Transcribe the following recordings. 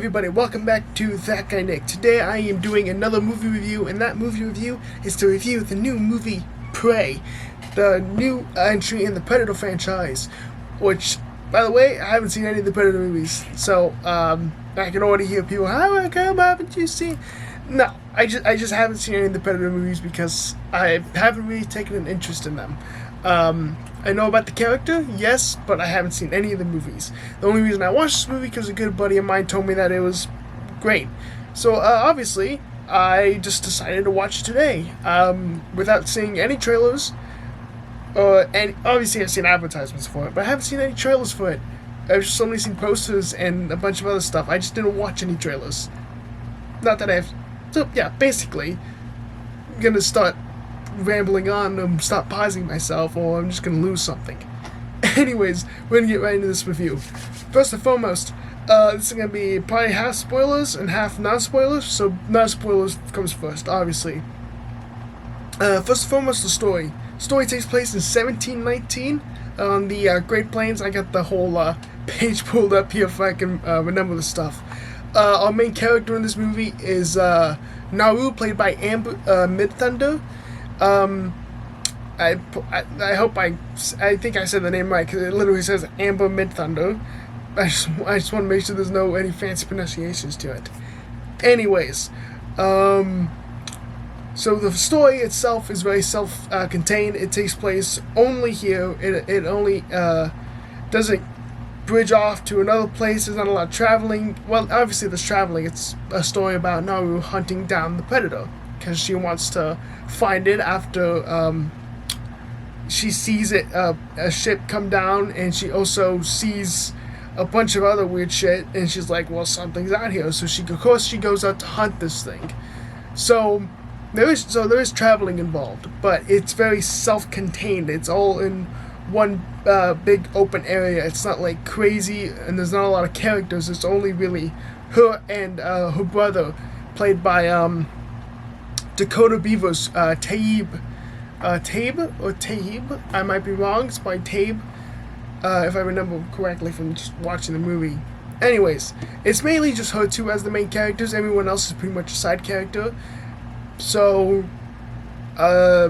everybody, welcome back to ThatGuyNick. Today I am doing another movie review, and that movie review is to review the new movie Prey, the new entry in the Predator franchise, which, by the way, I haven't seen any of the Predator movies, so I can already hear people, how come haven't you seen? No, I just haven't seen any of the Predator movies because I haven't really taken an interest in them. I know about the character, yes, but I haven't seen any of the movies. The only reason I watched this movie because a good buddy of mine told me that it was great. So obviously, I just decided to watch it today without seeing any trailers. And obviously I've seen advertisements for it, but I haven't seen any trailers for it. I've just only seen posters and a bunch of other stuff. I just didn't watch any trailers. Not that I've... So yeah, basically, I'm gonna start rambling on and stop pausing myself, or I'm just gonna lose something. Anyways, we're gonna get right into this review. First and foremost, this is gonna be probably half spoilers and half non-spoilers, so non-spoilers comes first, obviously. First and foremost, the story. Story takes place in 1719 on the Great Plains. I got the whole page pulled up here if I can remember the stuff. Our main character in this movie is Naru, played by Amber Midthunder. I hope I think I said the name right, because it literally says Amber Midthunder. I just want to make sure there's no any fancy pronunciations to it. Anyways, so the story itself is very self-contained. It takes place only here. It only doesn't bridge off to another place. There's not a lot of traveling. Well, obviously there's traveling. It's a story about Naru hunting down the predator, because she wants to find it after she sees a ship come down, and she also sees a bunch of other weird shit, and she's like, well, something's out here, so she goes out to hunt this thing. So there is traveling involved, but it's very self-contained. It's all in one big open area. It's not like crazy, and there's not a lot of characters. It's only really her and her brother, played by Dakota Beaver's Taib, I might be wrong. It's by Taib, if I remember correctly from just watching the movie. Anyways, it's mainly just her two as the main characters. Everyone else is pretty much a side character. So,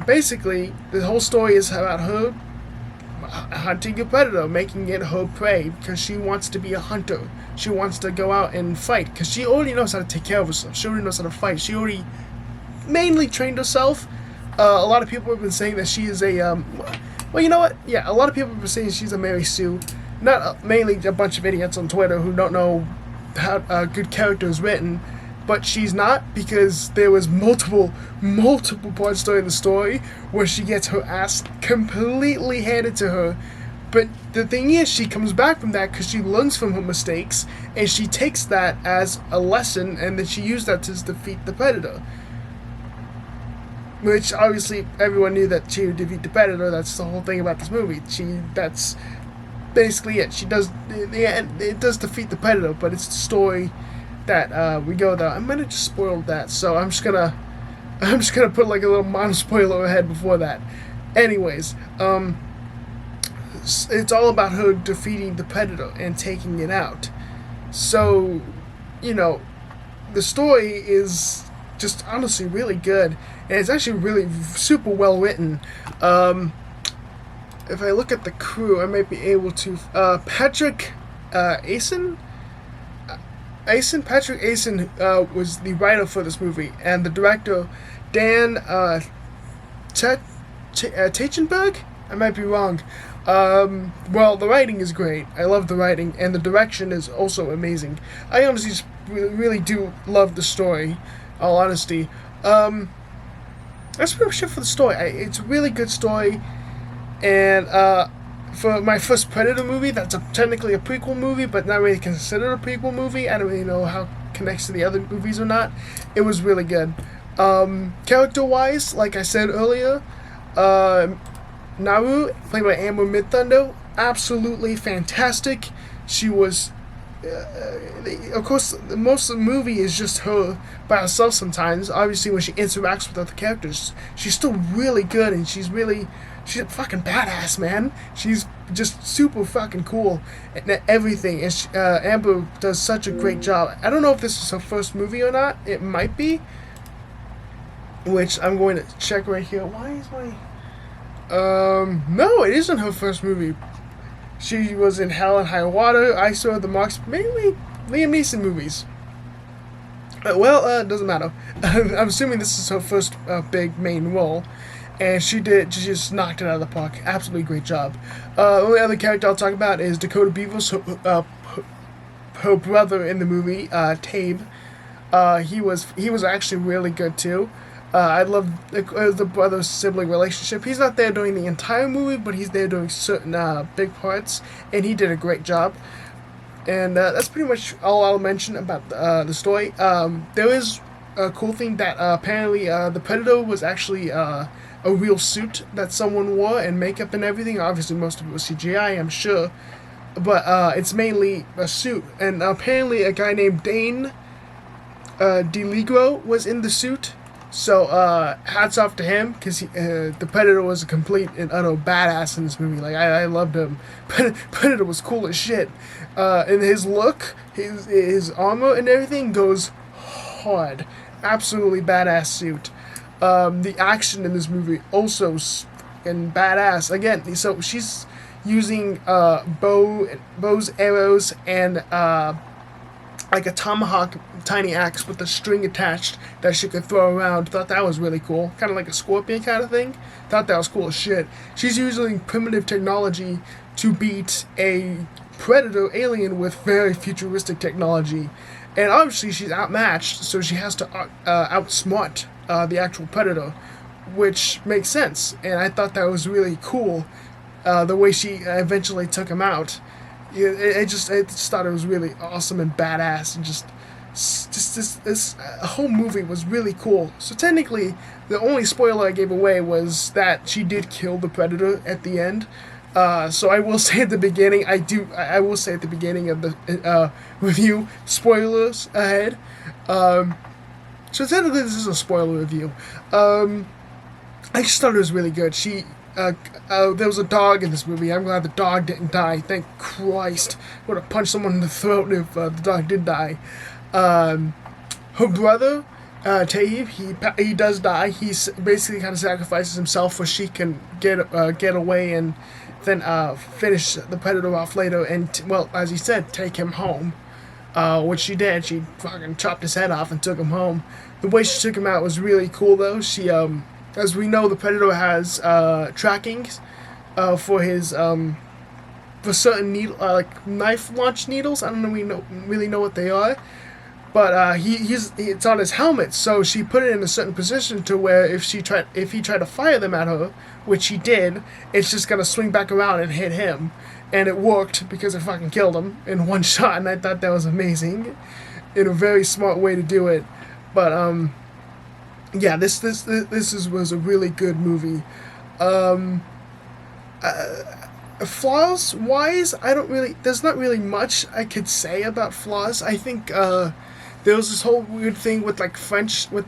basically, the whole story is about her hunting a predator, making it her prey, because she wants to be a hunter. She wants to go out and fight, because she already knows how to take care of herself. She already knows how to fight. She already mainly trained herself. A lot of people have been saying that she is a, well, you know what? Yeah, a lot of people have been saying she's a Mary Sue. Not mainly a bunch of idiots on Twitter who don't know how good character is written, but she's not, because there was multiple parts during the story where she gets her ass completely handed to her. But the thing is, she comes back from that because she learns from her mistakes, and she takes that as a lesson, and then she used that to defeat the predator. Which, obviously, everyone knew that she would defeat the predator. That's the whole thing about this movie. That's basically it. She does, in the end, it does defeat the predator, but it's the story that we go there. I might have just spoiled that, so I'm just gonna put like a little spoiler ahead before that. Anyways, it's all about her defeating the predator and taking it out. So, you know, the story is just honestly really good, and it's actually really super well written. If I look at the crew, I might be able to. Patrick Asen was the writer for this movie, and the director, Dan Tachenberg? I might be wrong. Well, the writing is great. I love the writing, and the direction is also amazing. I honestly just really do love the story, all honesty. That's pretty much it for the story. It's a really good story, and for my first Predator movie, that's technically a prequel movie, but not really considered a prequel movie. I don't really know how it connects to the other movies or not. It was really good. Character-wise, like I said earlier, Naru, played by Amber Midthunder, absolutely fantastic. She was of course, most of the movie is just her by herself sometimes. Obviously, when she interacts with other characters, she's still really good, and she's a fucking badass, man. She's just super fucking cool and everything. And Amber does such a great job. I don't know if this is her first movie or not. It might be, which I'm going to check right here. Why is my... No, it isn't her first movie. She was in Hell and High Water. I saw the Marks, mainly Liam Neeson movies. It doesn't matter. I'm assuming this is her first big main role. And she just knocked it out of the park. Absolutely great job. The only other character I'll talk about is Dakota Beavers, her brother in the movie, Tabe. He was actually really good too. I love the brother-sibling relationship. He's not there during the entire movie, but he's there during certain big parts, and he did a great job. And that's pretty much all I'll mention about the story. There is a cool thing that apparently the Predator was actually a real suit that someone wore, and makeup and everything. Obviously, most of it was CGI, I'm sure, but it's mainly a suit. And apparently, a guy named Dane DeLigro was in the suit. So, hats off to him, because the Predator was a complete and utter badass in this movie. Like, I loved him. Predator was cool as shit. And his look, his armor and everything goes hard. Absolutely badass suit. The action in this movie also and badass. Again, so she's using bows, arrows, and like a tomahawk tiny axe with a string attached that she could throw around. Thought that was really cool. Kind of like a scorpion kind of thing. Thought that was cool as shit. She's using primitive technology to beat a predator alien with very futuristic technology. And obviously she's outmatched, so she has to outsmart the actual predator, which makes sense. And I thought that was really cool, the way she eventually took him out. I just thought it was really awesome and badass, and just this whole movie was really cool. So technically, the only spoiler I gave away was that she did kill the predator at the end. So I will say at the beginning, I will say at the beginning of the review, spoilers ahead. So technically, this is a spoiler review. I just thought it was really good. There was a dog in this movie. I'm glad the dog didn't die. Thank Christ. Would have punched someone in the throat if the dog did die. Her brother, Taib, he does die. He basically kind of sacrifices himself so she can get away and then finish the predator off later and, as he said, take him home. Which she did. She fucking chopped his head off and took him home. The way she took him out was really cool, though. She, as we know, the Predator has trackings for his for certain like knife launch needles. I don't really know what they are, but it's on his helmet. So she put it in a certain position to where if he tried to fire them at her, which he did, it's just gonna swing back around and hit him. And it worked because it fucking killed him in one shot, and I thought that was amazing, in a very smart way to do it. But yeah, this was a really good movie. Flaws wise, there's not really much I could say about flaws. I think there was this whole weird thing with the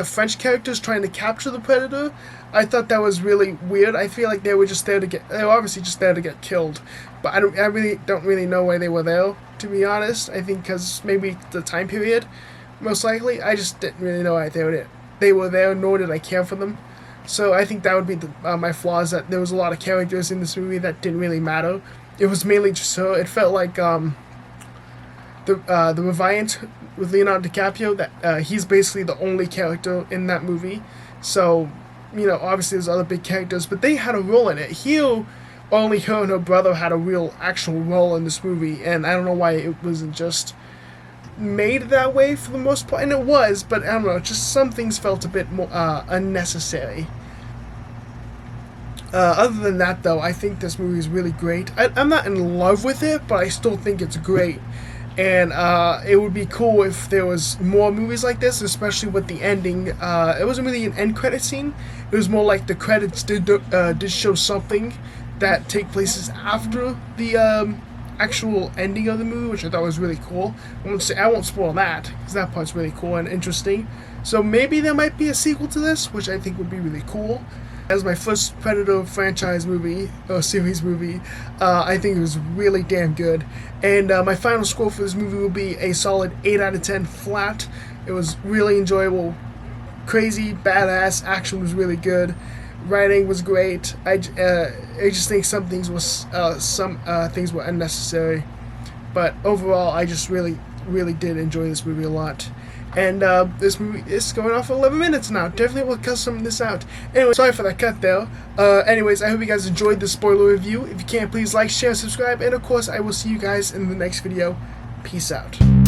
French characters trying to capture the predator. I thought that was really weird. I feel like they were obviously just there to get killed. But I really don't know why they were there, to be honest. I think because maybe the time period, most likely. I just didn't really know why they were there, nor did I care for them. So I think that would be my flaws, that there was a lot of characters in this movie that didn't really matter. It was mainly just her. It felt like the Revenant with Leonardo DiCaprio, that he's basically the only character in that movie. So, obviously there's other big characters, but they had a role in it. Here, only her and her brother had a real actual role in this movie, and I don't know why it wasn't just made that way for the most part. And it was, but I don't know, just some things felt a bit more unnecessary. Other than that, though, I think this movie is really great. I'm not in love with it, but I still think it's great. And it would be cool if there was more movies like this, especially with the ending. It wasn't really an end credit scene. It was more like the credits did show something that take places after actual ending of the movie, which I thought was really cool. I won't spoil that, because that part's really cool and interesting. So maybe there might be a sequel to this, which I think would be really cool. As my first Predator franchise movie, or series movie, I think it was really damn good. And my final score for this movie will be a solid 8 out of 10 flat. It was really enjoyable, crazy, badass, action was really good, writing was great. I just think some things were unnecessary, but overall I just really did enjoy this movie a lot. And this movie is going on for 11 minutes now. Definitely will cut some of this out. Anyway, sorry for that cut there. Anyways, I hope you guys enjoyed the spoiler review. If you can, please like, share, subscribe, and of course I will see you guys in the next video. Peace out.